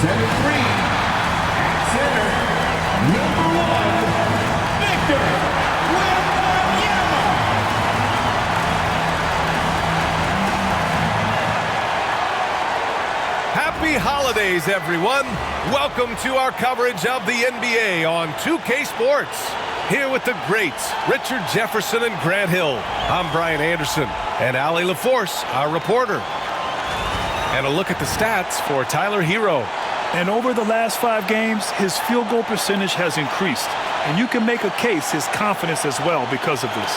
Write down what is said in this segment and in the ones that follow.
Center 3, at center, number 1, Victor Wembanyama. Happy holidays, everyone. Welcome to our coverage of the NBA on 2K Sports. Here with the greats, Richard Jefferson and Grant Hill. I'm Brian Anderson, and Allie LaForce, our reporter. And a look at the stats for Tyler Hero. And over the last 5 games, his field goal percentage has increased. And you can make a case his confidence as well because of this.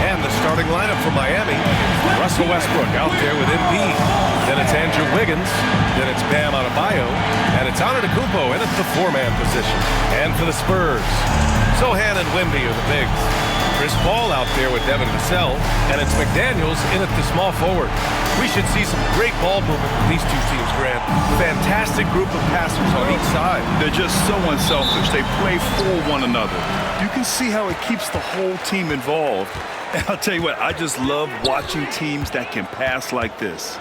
And the starting lineup for Miami. Russell Westbrook out there with MP. Then it's Andrew Wiggins. Then it's Bam Adebayo. And it's Antetokounmpo in at the 4-man position. And for the Spurs, Sohan and Wemby are the bigs. Chris Paul out there with Devin Vassell. And it's McDaniels in at the small forward. We should see some great ball movement with these two teams, Grant. Fantastic group of passers on each side. They're just so unselfish. They play for one another. You can see how it keeps the whole team involved. And I'll tell you what, I just love watching teams that can pass like this.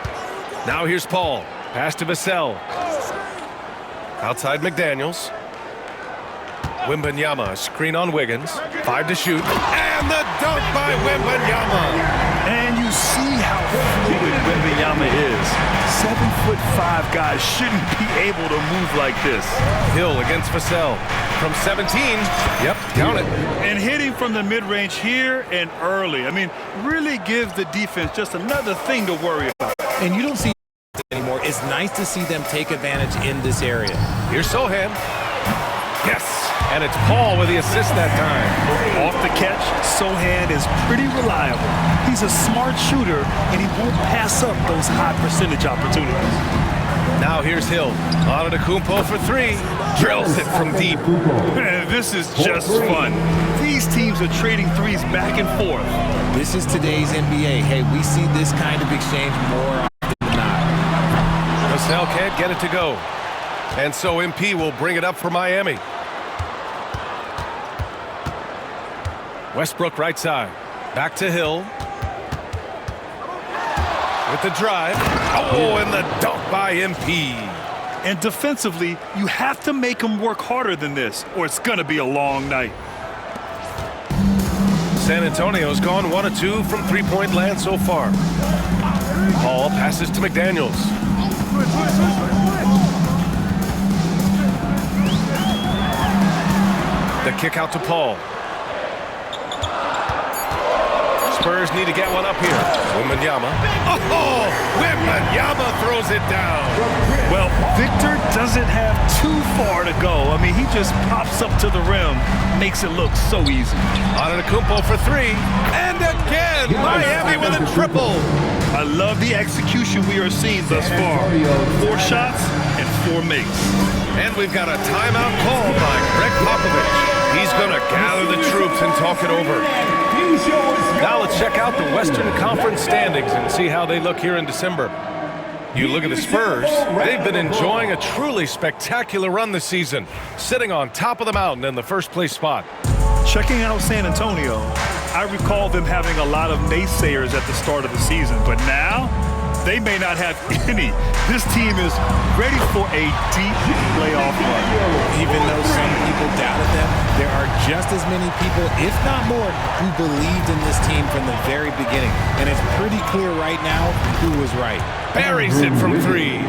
Now here's Paul. Pass to Vassell. Outside McDaniels. Wembanyama, a screen on Wiggins. 5 to shoot. And the dunk by Wembanyama. And you see how fluid Wembanyama is. 7'5" guys shouldn't be able to move like this. Hill against Vassell. From 17. Yep, count it. And hitting from the mid-range here and early. I mean, really gives the defense just another thing to worry about. And you don't see anymore. It's nice to see them take advantage in this area. Here's Sohan. Yes. And it's Paul with the assist that time. Off the catch, Sohan is pretty reliable. He's a smart shooter, and he won't pass up those high percentage opportunities. Now here's Hill. Antetokounmpo for 3. Drills it from deep. Man, this is just fun. These teams are trading threes back and forth. This is today's NBA. Hey, we see this kind of exchange more often than not. Vassell can't get it to go. And so MP will bring it up for Miami. Westbrook right side. Back to Hill. With the drive. Oh, and the dunk by MP. And defensively, you have to make them work harder than this, or it's going to be a long night. San Antonio's gone 1 of 2 from three-point land so far. Paul passes to McDaniels. The kick out to Paul. Spurs need to get one up here. Wembanyama. Oh, Wembanyama throws it down. Well, Victor doesn't have too far to go. I mean, he just pops up to the rim, makes it look so easy. Antetokounmpo for 3. And again, Miami with a triple. I love the execution we are seeing thus far. 4 shots and 4 makes. And we've got a timeout call by Greg Popovich. He's going to gather the troops and talk it over. Now let's check out the Western Conference standings and see how they look here in December. You look at the Spurs, they've been enjoying a truly spectacular run this season, sitting on top of the mountain in the first place spot. Checking out San Antonio, I recall them having a lot of naysayers at the start of the season, but now they may not have any. This team is ready for a deep playoff run. Even though some people doubted them, there are just as many people, if not more, who believed in this team from the very beginning. And it's pretty clear right now who was right. Buries it from 3.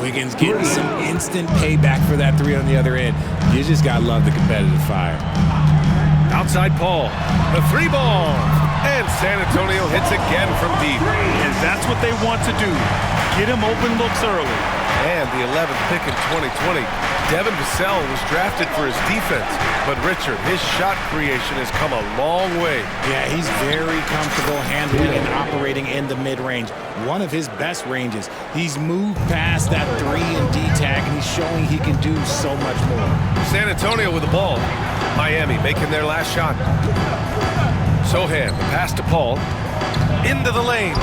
Wiggins getting some instant payback for that 3 on the other end. You just got to love the competitive fire. Outside Paul, the 3 ball. And San Antonio hits again from deep. And that's what they want to do. Get him open looks early. And the 11th pick in 2020, Devin Vassell was drafted for his defense. But Richard, his shot creation has come a long way. Yeah, he's very comfortable handling and operating in the mid-range. One of his best ranges. He's moved past that 3 and D tag, and he's showing he can do so much more. San Antonio with the ball. Miami making their last shot. Sohan, the pass to Paul. Into the lane.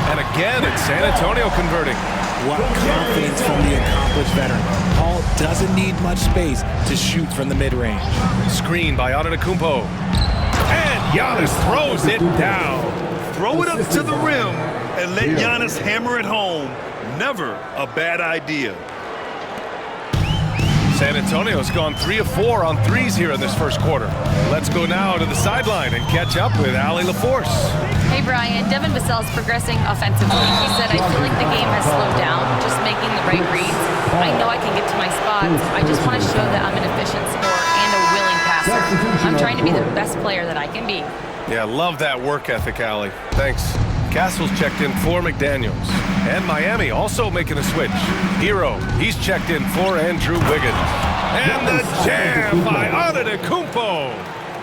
And again, it's San Antonio converting. What confidence from the accomplished veteran. Paul doesn't need much space to shoot from the mid-range. Screen by Antetokounmpo. And Giannis throws it down. Throw it up to the rim and let Giannis hammer it home. Never a bad idea. San Antonio's gone 3 of 4 on threes here in this first quarter. Let's go now to the sideline and catch up with Allie LaForce. Hey, Brian. Devin Vassell's progressing offensively. He said, I feel like the game has slowed down, just making the right reads. I know I can get to my spots. I just want to show that I'm an efficient scorer and a willing passer. I'm trying to be the best player that I can be. Yeah, love that work ethic, Allie. Thanks. Castle's checked in for McDaniels. And Miami also making a switch. Hero, he's checked in for Andrew Wiggins. And the jam by Antetokounmpo.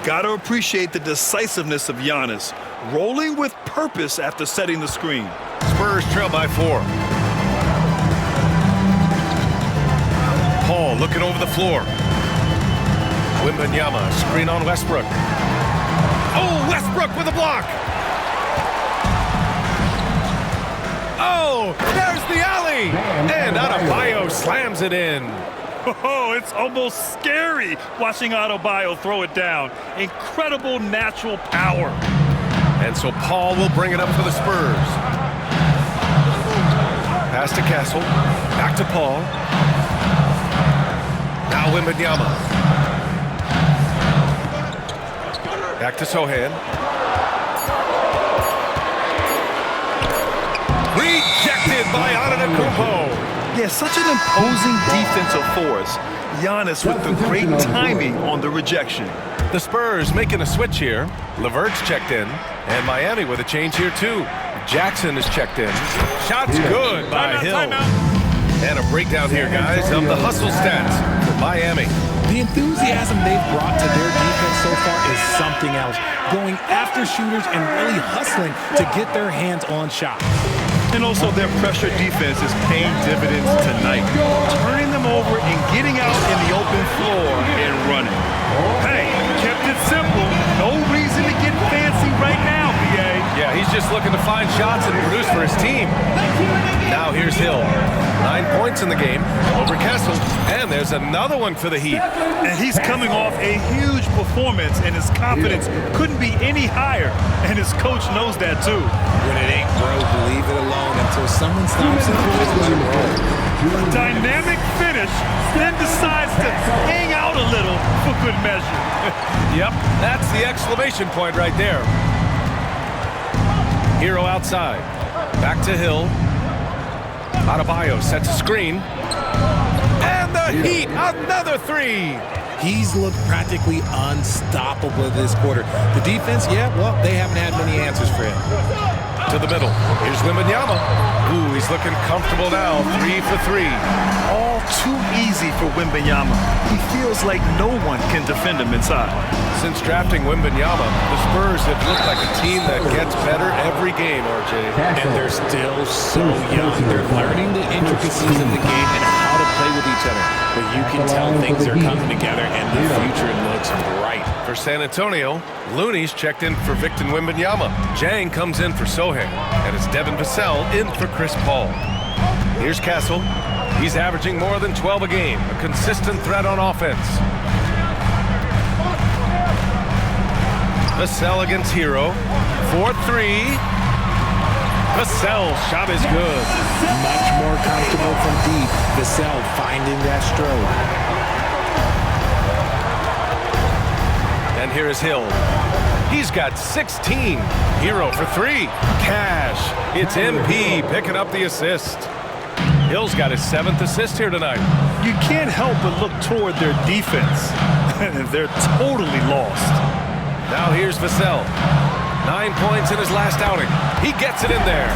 Gotta appreciate the decisiveness of Giannis, rolling with purpose after setting the screen. Spurs trail by 4. Paul looking over the floor. Wembanyama, screen on Westbrook. Oh, Westbrook with a block. Oh, there's the alley. And Adebayo slams it in. Oh, it's almost scary watching Adebayo throw it down. Incredible natural power. And so Paul will bring it up for the Spurs. Pass to Castle. Back to Paul. Now Wembanyama. Back to Sohan. Rejected by Antetokounmpo. Yeah, such an imposing defensive force. Giannis with the great timing on the rejection. The Spurs making a switch here. LeVert's checked in. And Miami with a change here too. Jackson is checked in. Shots good by Hill. And a breakdown here, guys, of the hustle stats for Miami. The enthusiasm they've brought to their defense so far is something else. Going after shooters and really hustling to get their hands on shots. And also their pressure defense is paying dividends tonight. Turning them over and getting out in the open floor and running. Hey, kept it simple. No reason to get fancy right now, BA. Yeah, he's just looking to find shots and produce for his team. Now here's Hill. 9 points in the game over Castle. And there's another one for the Heat. And he's coming off a huge performance, and his confidence couldn't be any higher. And his coach knows that too. When it ain't broke, leave it alone until someone stops it. Just let him roll. Dynamic finish, then decides to hang out a little for good measure. Yep, that's the exclamation point right there. Hero outside. Back to Hill. Adebayo sets a screen. And the Heat, another three. He's looked practically unstoppable this quarter. The defense, yeah, well, they haven't had many answers for him. To the middle. Here's Wembanyama. Ooh, he's looking comfortable now. 3 for 3. All too easy for Wembanyama. He feels like no one can defend him inside. Since drafting Wembanyama, the Spurs have looked like a team that gets better every game, RJ. And they're still so young. They're learning the intricacies of the game and how to play with each other. But you can tell things are coming together, and the future looks bright. For San Antonio, Looney's checked in for Victor Wembanyama. Jang comes in for Sohan, and it's Devin Vassell in for Chris Paul. Here's Castle. He's averaging more than 12 a game, a consistent threat on offense. Vassell against Hero. 4-3. Vassell's shot is good. Much more comfortable from deep. Vassell finding that stroke. And here is Hill. He's got 16. Hero for 3. Cash. It's MP picking up the assist. Hill's got his 7th assist here tonight. You can't help but look toward their defense. They're totally lost. Now here's Vassell. 9 points in his last outing. He gets it in there.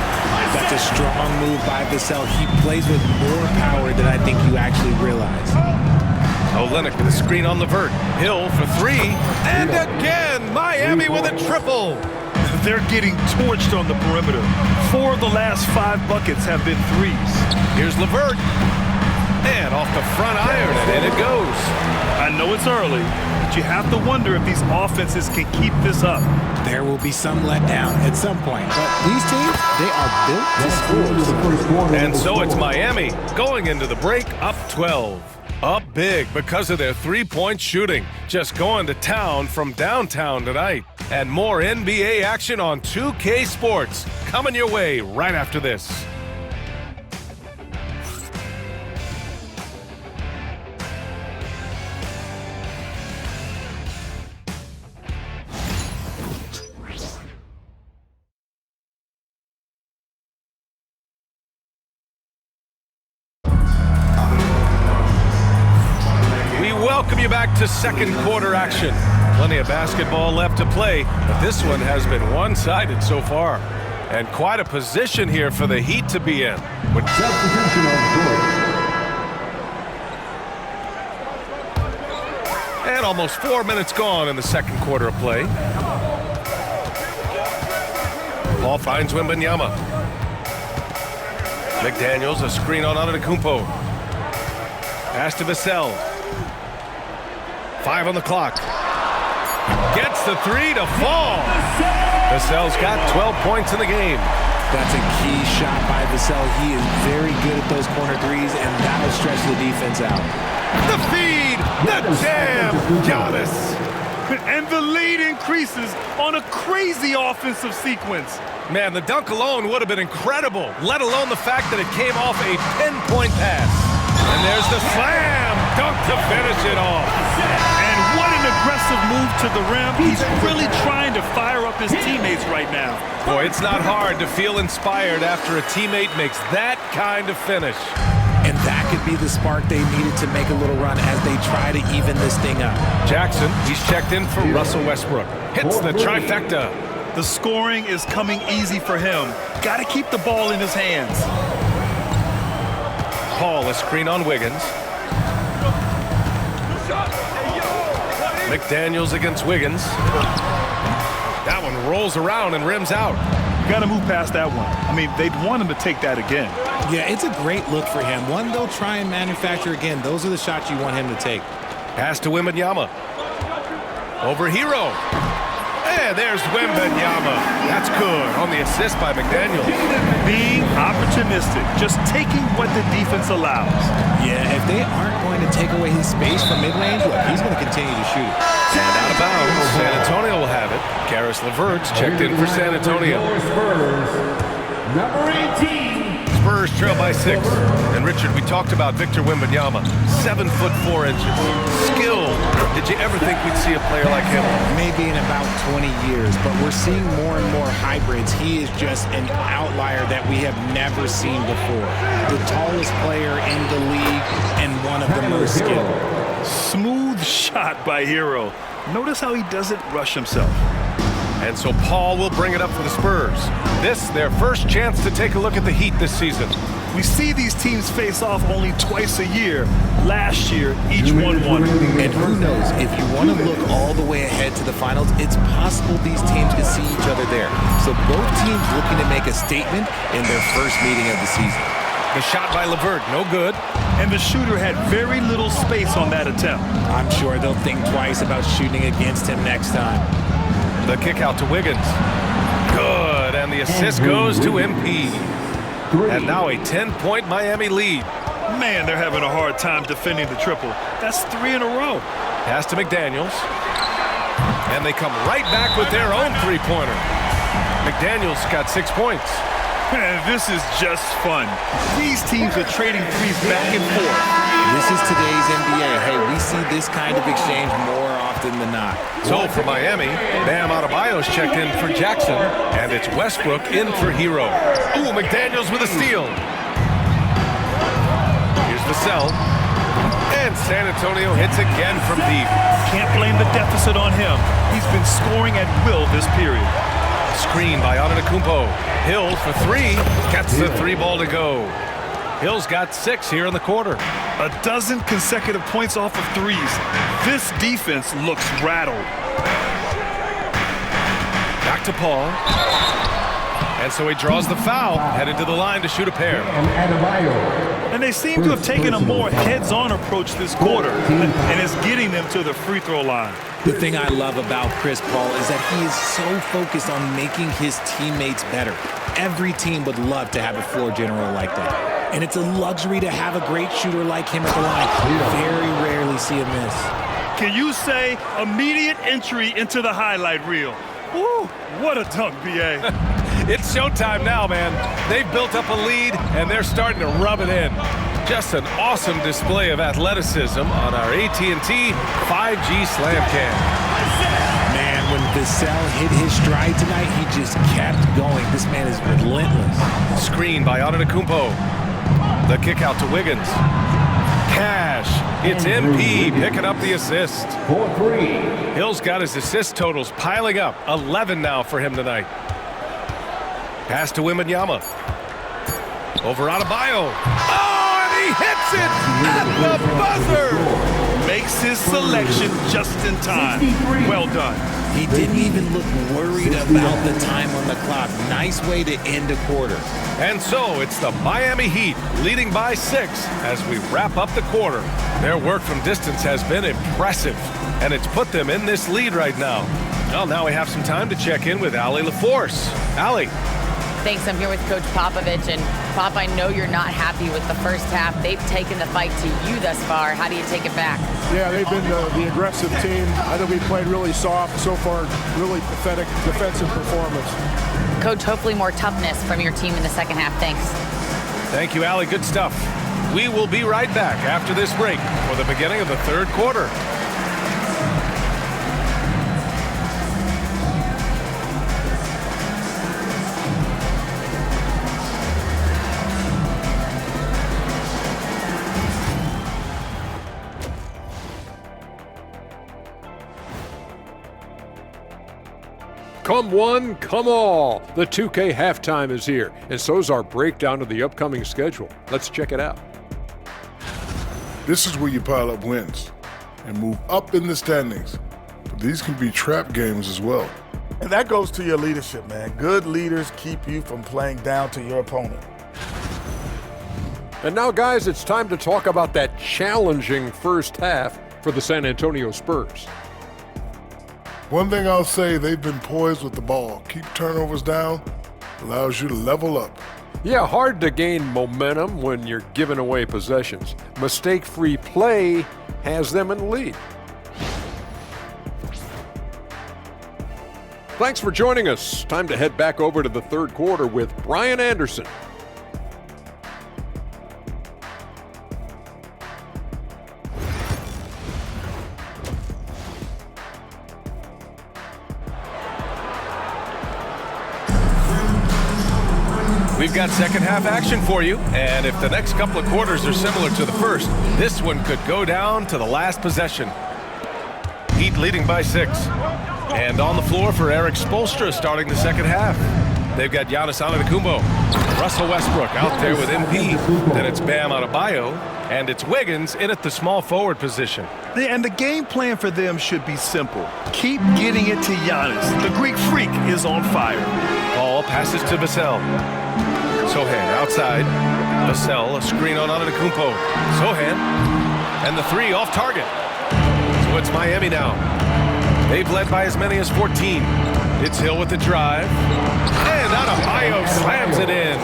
That's a strong move by Vassell. He plays with more power than I think you actually realize. Olynyk with a screen on LeVert. Hill for 3. And again, Miami with a triple. They're getting torched on the perimeter. 4 of the last 5 buckets have been threes. Here's LeVert. And off the front iron, and in it goes. I know it's early, but you have to wonder if these offenses can keep this up. There will be some letdown at some point, but these teams, they are built to score. And so it's Miami going into the break up 12. Up big because of their three-point shooting. Just going to town from downtown tonight. And more NBA action on 2K Sports coming your way right after this. Welcome you back to second quarter action. Plenty of basketball left to play, but this one has been one-sided so far. And quite a position here for the Heat to be in. Substitution on the court. And almost 4 minutes gone in the second quarter of play. Ball finds Wembanyama. McDaniels, a screen on Antetokounmpo. Pass to Vassell. 5 on the clock. Gets the three to fall. Vassell's got 12 points in the game. That's a key shot by Vassell. He is very good at those corner threes, and that'll stretch the defense out. The feed, the jam, Giannis. And the lead increases on a crazy offensive sequence. Man, the dunk alone would have been incredible, let alone the fact that it came off a pinpoint pass. And there's the slam dunk to finish it off. And what an aggressive move to the rim. He's really trying to fire up his teammates right now. Boy, it's not hard to feel inspired after a teammate makes that kind of finish. And that could be the spark they needed to make a little run as they try to even this thing up. Jackson, he's checked in for Russell Westbrook. Hits the trifecta. The scoring is coming easy for him. Got to keep the ball in his hands. Paul, a screen on Wiggins. McDaniels against Wiggins. That one rolls around and rims out. You got to move past that one. I mean, they'd want him to take that again. Yeah, it's a great look for him. One they'll try and manufacture again. Those are the shots you want him to take. Pass to Wembanyama. Over Hero. And there's Wembanyama. That's good on the assist by McDaniels. Being opportunistic, just taking what the defense allows. Yeah, if they aren't going to take away his space from mid-range, look, he's going to continue to shoot it. And out of bounds, San Antonio will have it. Karis LeVert's checked in for San Antonio. Spurs, number 18. Spurs trail by 6. And Richard, we talked about Victor Wembanyama, 7'4". Skill. Did you ever think we'd see a player like him? Maybe in about 20 years, but we're seeing more and more hybrids. He is just an outlier that we have never seen before. The tallest player in the league and one of the most skilled. Smooth shot by Hero. Notice how he doesn't rush himself. And so Paul will bring it up for the Spurs. This, their first chance to take a look at the Heat this season. We see these teams face off only twice a year. Last year, each one won. And who knows, if you want to look all the way ahead to the finals, it's possible these teams could see each other there. So both teams looking to make a statement in their first meeting of the season. The shot by LeVert, no good. And the shooter had very little space on that attempt. I'm sure they'll think twice about shooting against him next time. The kick out to Wiggins. Good, and the assist goes to MP. And now a 10-point Miami lead. Man, they're having a hard time defending the triple. That's 3 in a row. Pass to McDaniels. And they come right back with their own three-pointer. McDaniels got 6 points. Man, this is just fun. These teams are trading threes back and forth. This is today's NBA. Hey, we see this kind of exchange more often than not. So for Miami, Bam Adebayo's checked in for Jackson, and it's Westbrook in for Hero. Ooh, McDaniels with a steal. Here's Vassell. And San Antonio hits again from deep. Can't blame the deficit on him. He's been scoring at will this period. Screen by Antetokounmpo. Hill for 3. Gets the 3 ball to go. Hill's got 6 here in the quarter. A dozen consecutive points off of threes. This defense looks rattled. Back to Paul. And so he draws the foul, headed to the line to shoot a pair. And they seem to have taken a more heads-on approach this quarter, and it's getting them to the free throw line. The thing I love about Chris Paul is that he is so focused on making his teammates better. Every team would love to have a floor general like that. And it's a luxury to have a great shooter like him at the line. Very rarely see a miss. Can you say immediate entry into the highlight reel? Woo, what a dunk, B.A. It's showtime now, man. They've built up a lead, and they're starting to rub it in. Just an awesome display of athleticism on our AT&T 5G Slam Cam. Man, when Vassell hit his stride tonight, he just kept going. This man is relentless. Screen by Antetokounmpo. The kick out to Wiggins. Cash. It's MP picking up the assist. 4-3. Hill's got his assist totals piling up. 11 now for him tonight. Pass to Wembanyama. Over Adebayo. Oh, and he hits it at the buzzer. Makes his selection just in time. Well done. He didn't even look worried about the time on the clock. Nice way to end a quarter. And so it's the Miami Heat leading by 6 as we wrap up the quarter. Their work from distance has been impressive, and it's put them in this lead right now. Well, now we have some time to check in with Allie LaForce. Allie. Thanks. I'm here with Coach Popovich. And Pop, I know you're not happy with the first half. They've taken the fight to you thus far. How do you take it back? Yeah, they've been the aggressive team. I think we played really soft. So far, really pathetic defensive performance. Coach, hopefully more toughness from your team in the second half. Thanks. Thank you, Allie. Good stuff. We will be right back after this break for the beginning of the third quarter. Come one, come all. The 2K halftime is here, and so's our breakdown of the upcoming schedule. Let's check it out. This is where you pile up wins and move up in the standings. But these can be trap games as well. And that goes to your leadership, man. Good leaders keep you from playing down to your opponent. And now, guys, it's time to talk about that challenging first half for the San Antonio Spurs. One thing I'll say, they've been poised with the ball. Keep turnovers down, allows you to level up. Yeah, hard to gain momentum when you're giving away possessions. Mistake-free play has them in the lead. Thanks for joining us. Time to head back over to the third quarter with Brian Anderson. We've got second half action for you, and if the next couple of quarters are similar to the first, this one could go down to the last possession. Heat leading by 6. And on the floor for Eric Spoelstra starting the second half. They've got Giannis Antetokounmpo, Russell Westbrook out there with MP. Then it's Bam Adebayo, and it's Wiggins in at the small forward position. And the game plan for them should be simple. Keep getting it to Giannis. The Greek freak is on fire. Ball passes to Vassell. Sohan outside. Vassell, a screen on Antetokounmpo. Sohan, and the 3 off target. So it's Miami now. They've led by as many as 14. It's Hill with the drive. And Adebayo slams it in.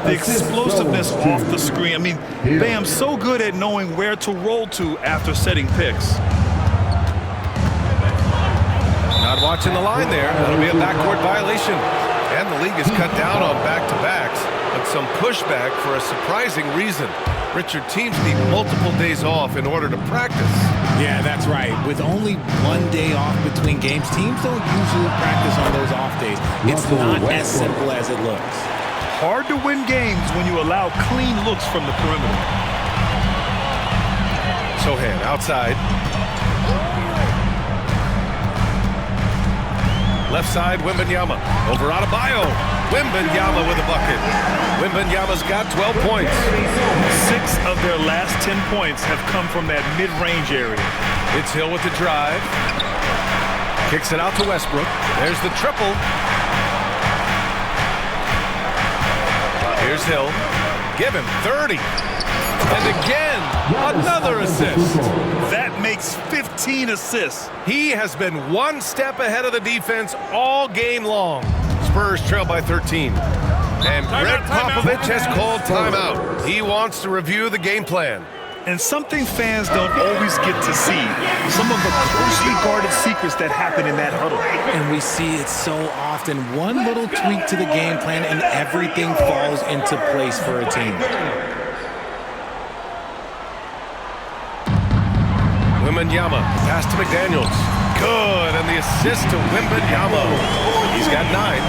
The explosiveness off the screen. I mean, Bam's so good at knowing where to roll to after setting picks. Not watching the line there. That'll be a backcourt violation. And the league has cut down on back-to-backs, but some pushback for a surprising reason. Richard, teams need multiple days off in order to practice. Yeah, that's right. With only one day off between games, teams don't usually practice on those off days. It's not as simple as it looks. Hard to win games when you allow clean looks from the perimeter. Sohan outside. Left side, Wembanyama. Over Adebayo. Wembanyama with a bucket. Wembanyama's got 12 points. 6 of their last 10 points have come from that mid-range area. It's Hill with the drive. Kicks it out to Westbrook. There's the triple. Here's Hill. Give him 30. And again, another assist. That makes 15 assists. He has been one step ahead of the defense all game long. Spurs trail by 13. And Greg Popovich has called timeout. He wants to review the game plan. And something fans don't always get to see, some of the closely guarded secrets that happen in that huddle. And we see it so often. One little tweak to the game plan and everything falls into place for a team. Wemby pass to McDaniels. Good, and the assist to Wemby. He's got 9.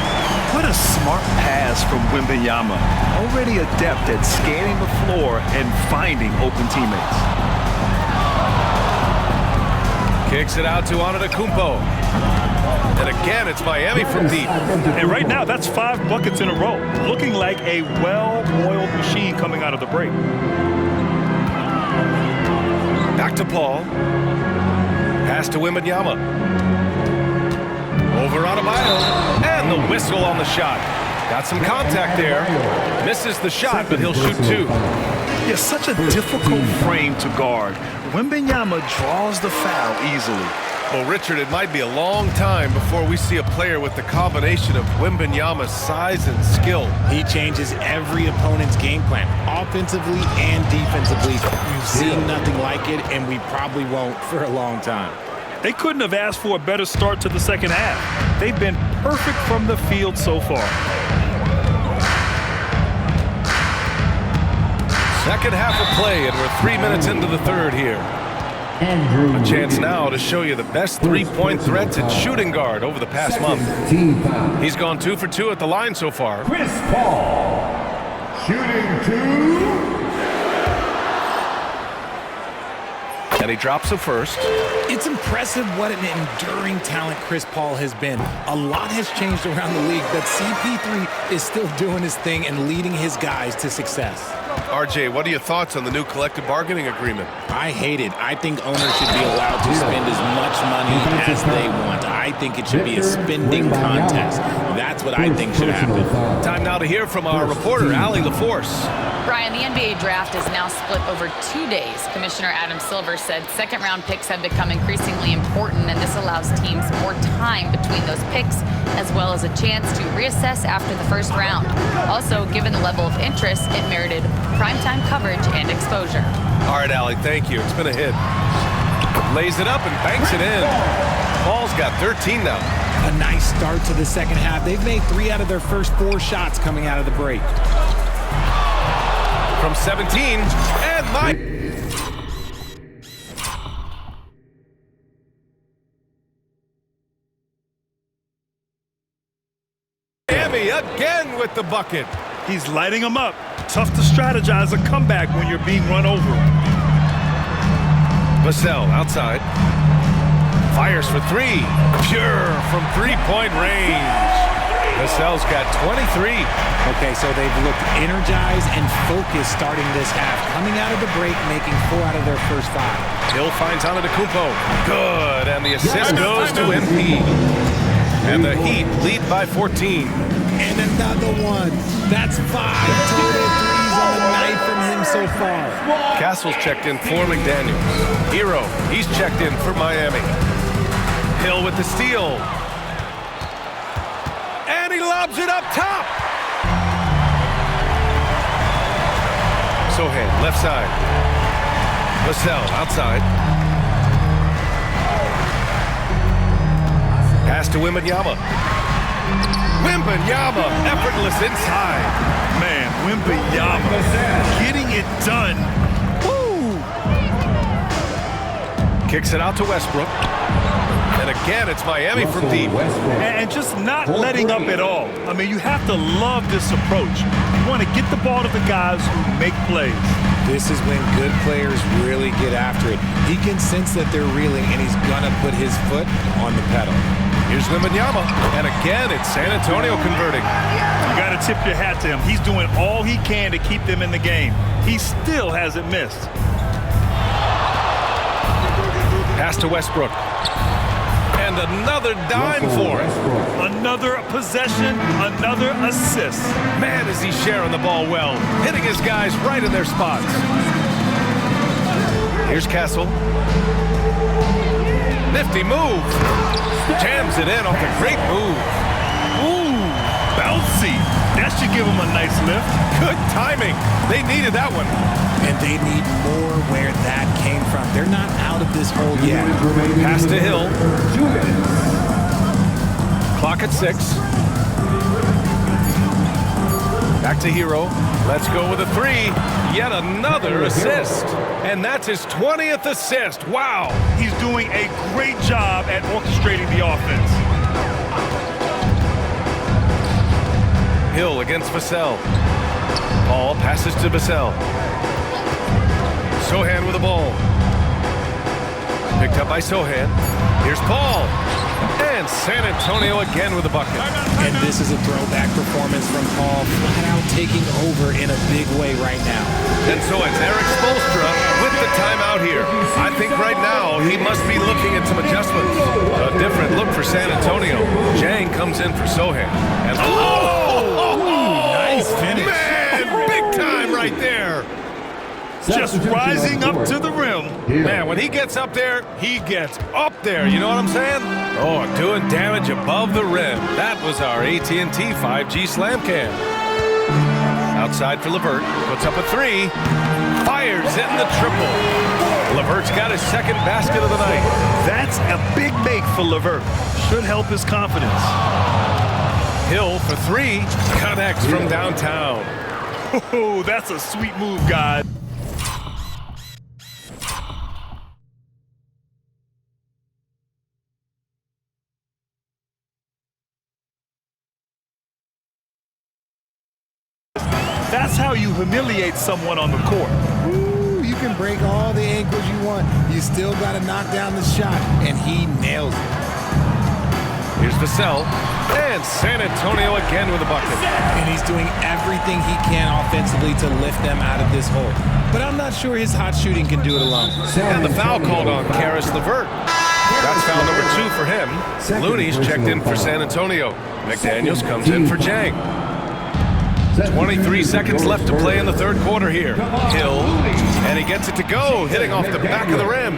What a smart pass from Wemby. Already adept at scanning the floor and finding open teammates. Kicks it out to Antetokounmpo. And again, it's Miami from deep. And right now, that's 5 buckets in a row. Looking like a well-oiled machine coming out of the break. Back to Paul. Pass to Wemby. Over Adebayo. And the whistle on the shot. Got some contact there. Misses the shot, but he'll shoot 2. Yeah, such a difficult frame to guard. Wemby draws the foul easily. Well, Richard, it might be a long time before we see a player with the combination of Wembyama's size and skill. He changes every opponent's game plan, offensively and defensively. You've seen nothing like it, and we probably won't for a long time. They couldn't have asked for a better start to the second half. They've been perfect from the field so far. Second half of play, and we're 3 minutes into the third here. A chance now to show you the best three-point threats at shooting guard over the past month. He's gone 2 for 2 at the line so far. Chris Paul, shooting 2. And he drops the first. It's impressive what an enduring talent Chris Paul has been. A lot has changed around the league, but CP3 is still doing his thing and leading his guys to success. RJ, what are your thoughts on the new collective bargaining agreement? I hate it. I think owners should be allowed to spend as much money as they want. I think it should be a spending contest. That's what I think should happen. Time now to hear from our reporter, Allie LaForce. Brian, the NBA draft is now split over 2 days. Commissioner Adam Silver said second-round picks have become increasingly important, and this allows teams more time between those picks, as well as a chance to reassess after the first round. Also, given the level of interest, it merited primetime coverage and exposure. All right, Allie, thank you. It's been a hit. Lays it up and banks it in. Paul's got 13 now. A nice start to the second half. They've made 3 out of their first 4 shots coming out of the break. From 17, and Miami again with the bucket. He's lighting them up. Tough to strategize a comeback when you're being run over. Vassell outside. Fires for 3. Pure from three-point range. Vassell's got 23. Okay, so they've looked energized and focused starting this half. Coming out of the break, making 4 out of their first 5. Hill finds Antetokounmpo. Good, and the assist goes to MP. And the Heat lead by 14. And another one. That's 5 total threes on the night from him so far. Castle's checked in for McDaniels. Hero, he's checked in for Miami. Hill with the steal. And he lobs it up top. Sohan, left side. Vassell, outside. Pass to Wembanyama. Wembanyama, effortless inside. Man, Wembanyama getting it done. Woo! Kicks it out to Westbrook. And again, it's Miami from deep. And just not letting up at all. I mean, you have to love this approach. You want to get the ball to the guys who make plays. This is when good players really get after it. He can sense that they're reeling, and he's going to put his foot on the pedal. Here's Wembanyama. And again, it's San Antonio converting. You got to tip your hat to him. He's doing all he can to keep them in the game. He still hasn't missed. Pass to Westbrook. And another dime for him. Another possession, another assist. Man, is he sharing the ball well. Hitting his guys right in their spots. Here's Castle. Nifty move. Jams it in off a great move. Ooh, bouncy. That That should give them a nice lift. Good timing. They needed that one. And they need more where that came from. They're not out of this hole yet. Pass to Hill. Clock at 6. Back to Hero. Let's go with a 3. Yet another assist. And that's his 20th assist. Wow. He's doing a great job at orchestrating the offense. Hill against Vassell. Paul passes to Vassell. Sohan with the ball. Picked up by Sohan. Here's Paul. And San Antonio again with the bucket. And this is a throwback performance from Paul, flat out taking over in a big way right now. And so it's Eric Spoelstra with the timeout here. I think right now he must be looking at some adjustments. A different look for San Antonio. Jang comes in for Sohan. And Nice finish. Man, big time right there. Just rising up to the rim. Man, when he gets up there, he gets up there. You know what I'm saying? Oh, doing damage above the rim. That was our AT&T 5G Slam Cam. Outside for LeVert. Puts up a 3. Fires in the triple. LeVert's got his second basket of the night. That's a big make for LeVert. Should help his confidence. Hill for 3. Connects from downtown. Oh, that's a sweet move, guys. That's how you humiliate someone on the court. Ooh, you can break all the ankles you want. You still got to knock down the shot, and he nails it. Here's Vassell. And San Antonio again with a bucket. And he's doing everything he can offensively to lift them out of this hole. But I'm not sure his hot shooting can do it alone. And the foul called on Karis LeVert. That's foul number 2 for him. Looney's checked in for San Antonio. McDaniels comes in for Jang. 23 seconds left to play in the third quarter here. Hill, and he gets it to go, hitting off the back of the rim.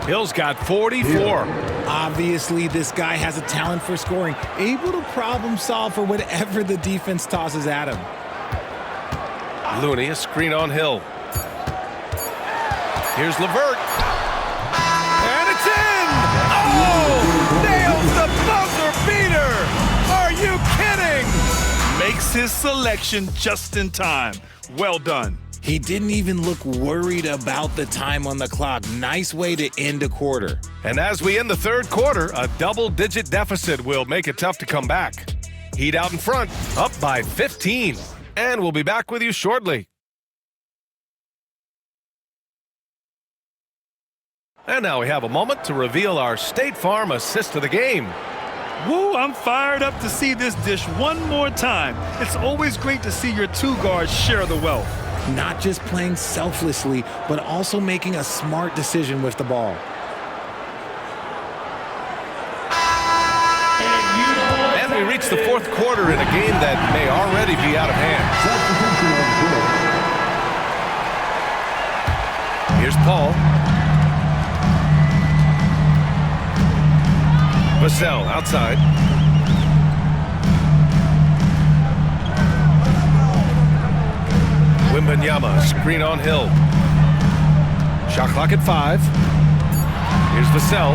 Hill's got 44. Obviously, this guy has a talent for scoring, able to problem solve for whatever the defense tosses at him. Looney, a screen on Hill. Here's LeVert. And it's in! Oh! Nails the buzzer beater! Are you kidding? Makes his selection just in time. Well done. He didn't even look worried about the time on the clock. Nice way to end a quarter. And as we end the third quarter, a double-digit deficit will make it tough to come back. Heat out in front, up by 15. And we'll be back with you shortly. And now we have a moment to reveal our State Farm assist of the game. Woo, I'm fired up to see this dish one more time. It's always great to see your two guards share the wealth. Not just playing selflessly, but also making a smart decision with the ball. And we reach the fourth quarter in a game that may already be out of hand. Here's Paul. Vassell outside. Wemby, screen on Hill. Shot clock at 5. Here's Vassell.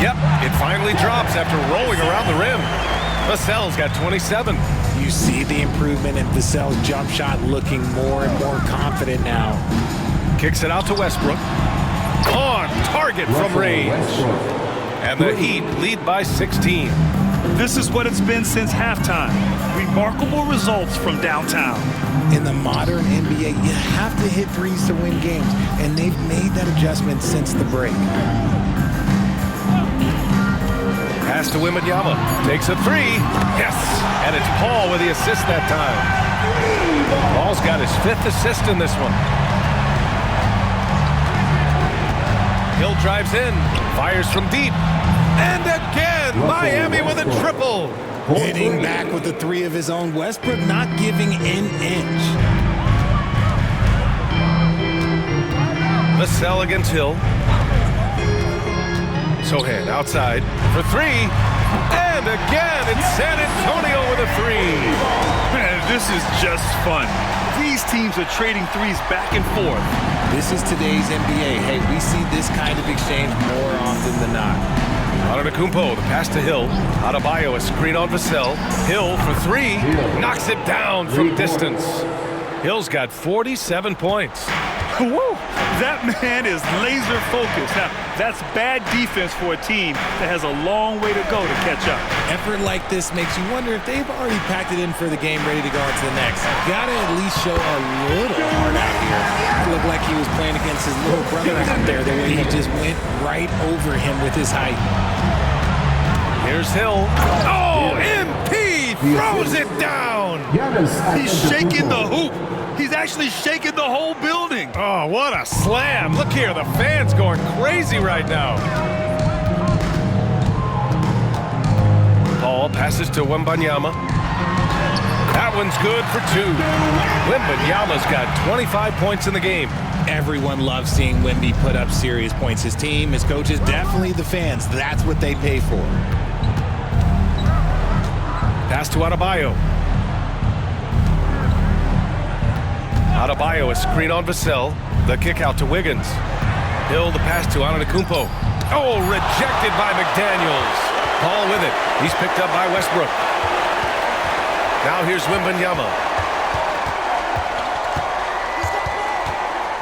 Yep, it finally drops after rolling around the rim. Vassell's got 27. You see the improvement in Vassell's jump shot, looking more and more confident now. Kicks it out to Westbrook. On target from range. And the Heat lead by 16. This is what it's been since halftime. Remarkable results from downtown. In the modern NBA, you have to hit threes to win games, and they've made that adjustment since the break. Pass to Wemby. Takes a 3. Yes! And it's Paul with the assist that time. Paul's got his 5th assist in this one. Hill drives in, fires from deep. And again, Miami with a triple. Hitting back with the 3 of his own. Westbrook not giving an inch. Vassell against Hill. Sohan outside for 3. And again, it's San Antonio with a the three. Man, this is just fun. These teams are trading threes back and forth. This is today's NBA. Hey, we see this kind of exchange more often than not. Antetokounmpo, the pass to Hill. Adebayo, a screen on Vassell. Hill for three. Knocks it down from distance. Hill's got 47 points. Woo! That man is laser focused. Now, that's bad defense for a team that has a long way to go to catch up. Effort like this makes you wonder if they've already packed it in for the game, ready to go on to the next. Gotta at least show a little heart out here. It looked like he was playing against his little brother out there, the way he just went right over him with his height. Here's Hill. Oh, MP throws it down. He's shaking the hoop. He's actually shaking the whole building. Oh, what a slam. Look here, the fans going crazy right now. Paul passes to Wembanyama. That one's good for two. Wembanyama's got 25 points in the game. Everyone loves seeing Wemby put up serious points. His team, his coaches, definitely the fans. That's what they pay for. Pass to Adebayo. Adebayo, a screen on Vassell. The kick out to Wiggins. Hill, the pass to Antetokounmpo. Oh, rejected by McDaniels. Paul with it. He's picked up by Westbrook. Now here's Wembanyama.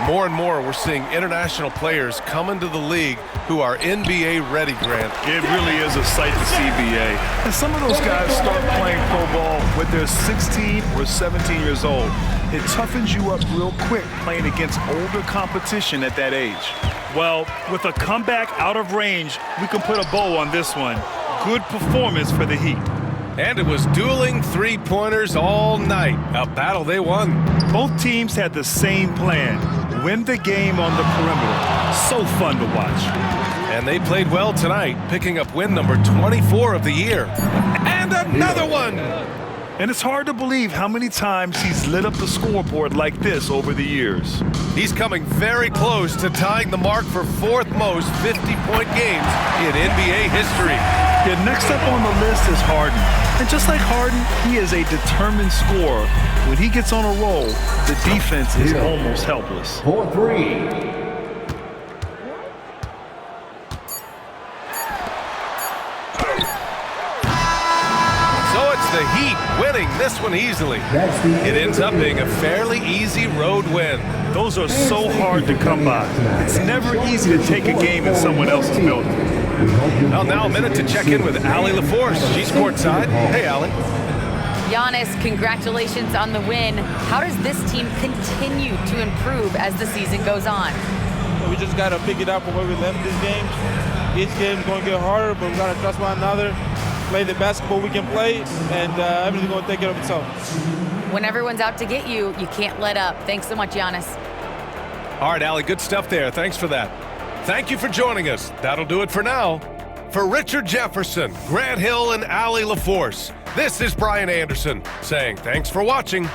More and more, we're seeing international players come into the league who are NBA ready, Grant. It really is a sight to see, BA. And some of those guys start playing pro ball when they're 16 or 17 years old. It toughens you up real quick playing against older competition at that age. Well, with a comeback out of range, we can put a bow on this one. Good performance for the Heat. And it was dueling three-pointers all night. A battle they won. Both teams had the same plan. Win the game on the perimeter. So fun to watch. And they played well tonight, picking up win number 24 of the year. And another one! And it's hard to believe how many times he's lit up the scoreboard like this over the years. He's coming very close to tying the mark for fourth most 50-point games in NBA history. Yeah, next up on the list is Harden. And just like Harden, he is a determined scorer. When he gets on a roll, the defense is almost helpless. 4-3. The Heat winning this one easily. It ends up being a fairly easy road win. Those are so hard to come by. It's never easy to take a game in someone else's building. Well, now a minute to check in with Allie LaForce. She's courtside. Hey, Allie. Giannis, congratulations on the win. How does this team continue to improve as the season goes on? We just got to pick it up from where we left this game. Each game's going to get harder, but we got to trust one another. Play the basketball we can play, and everything's going to take care of itself. When everyone's out to get you, you can't let up. Thanks so much, Giannis. All right, Allie, good stuff there. Thanks for that. Thank you for joining us. That'll do it for now. For Richard Jefferson, Grant Hill, and Allie LaForce, this is Brian Anderson saying thanks for watching.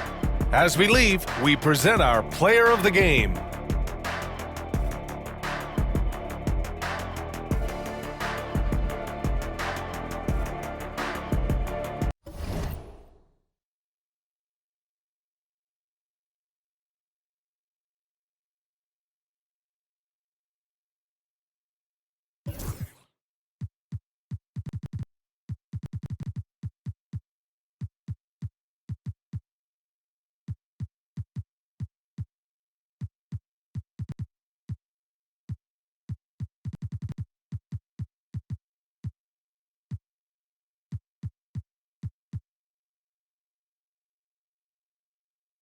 As we leave, we present our player of the game.